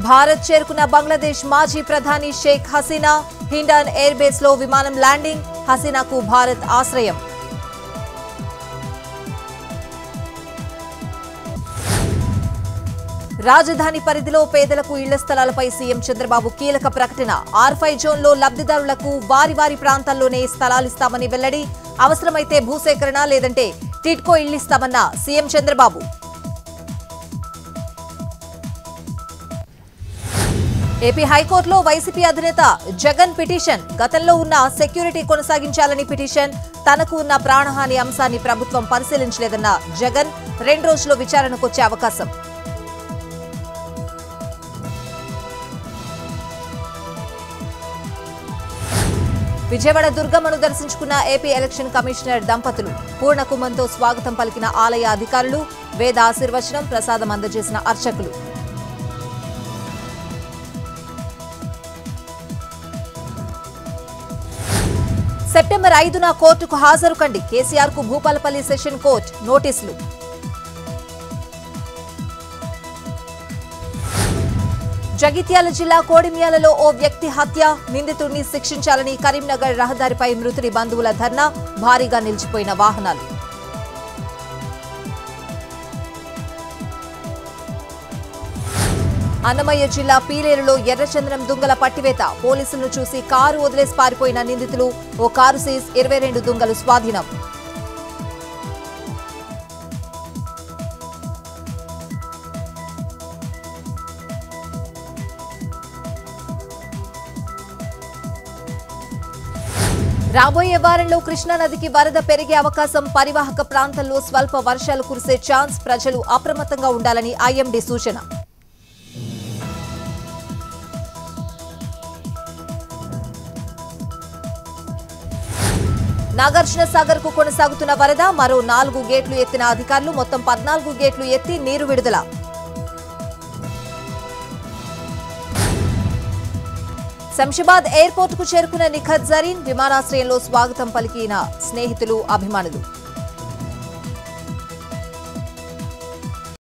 భారత్ చేరుకున్న బంగ్లాదేశ్ మాజీ ప్రధాని షేక్ హసీనా హిండన్ ఎయిర్ బేస్ లో విమానం ల్యాండింగ్ హసీనాకు భారత్ ఆశ్రయం రాజధాని పరిధిలో పేదలకు ఇళ్ల స్థలాలపై సీఎం చంద్రబాబు కీలక ప్రకటన R5 జోన్లో లబ్ధిదారులకు వారి వారి ప్రాంతాల్లోనే స్థలాలిస్తామని వెల్లడి అవసరమైతే భూసేకరణ లేదంటే టిడ్కో ఇళ్లిస్తామన్న సీఎం చంద్రబాబు ఏపీ హైకోర్టులో వైసీపీ అధినేత జగన్ పిటిషన్ గతంలో ఉన్న సెక్యూరిటీ కొనసాగించాలని పిటిషన్ తనకు ఉన్న ప్రాణహాని అంశాన్ని ప్రభుత్వం పరిశీలించలేదన్న జగన్ 2 రోజుల్లో విచారణకు వచ్చే అవకాశం విజయవాడ దుర్గమ్మను దర్శించుకున్న ఏపీ ఎలక్షన్ కమిషనర్ దంపతులు పూర్ణకుంభంతో స్వాగతం పలికిన ఆలయ అధికారులు వేద ఆశీర్వచనం ప్రసాదం అందజేసిన అర్చకులు సెప్టెంబర్ 5న కోర్టుకు హాజరు కండి కేసీఆర్ కు భూపాలపల్లి సెషన్ కోర్టు నోటీసులు జగిత్యాల జిల్లా కోడిమ్యాలలో ఓ వ్యక్తి హత్య నిందితుడిని శిక్షించాలని కరీంనగర్ రహదారిపై మృతుడి బంధువుల ధర్నా భారీగా నిలిచిపోయిన వాహనాలు అన్నమయ్య జిల్లా పీలేరులో ఎర్రచంద్రం దుంగల పట్టివేత పోలీసులను చూసి కారు వదిలేసి పారిపోయిన నిందితులు ఓ కారు సీజ్ 22 దుంగలు స్వాధీనం రాబోయే వారంలో కృష్ణానదికి వరద పెరిగే అవకాశం పరివాహక ప్రాంతాల్లో స్వల్ప వర్షాలు కురిసే ఛాన్స్ ప్రజలు అప్రమత్తంగా ఉండాలని ఐఎండీ సూచన నాగార్జున సాగర్ కు కొనసాగుతున్న వరద మరో 4 గేట్లు ఎత్తిన అధికారులు మొత్తం 14 గేట్లు ఎత్తి నీరు విడుదల శంషాబాద్ ఎయిర్పోర్ట్ కు చేరుకున్న నిఖత్ జరీన్ విమానాశ్రయంలో స్వాగతం పలికిన స్నేహితులు అభిమానులు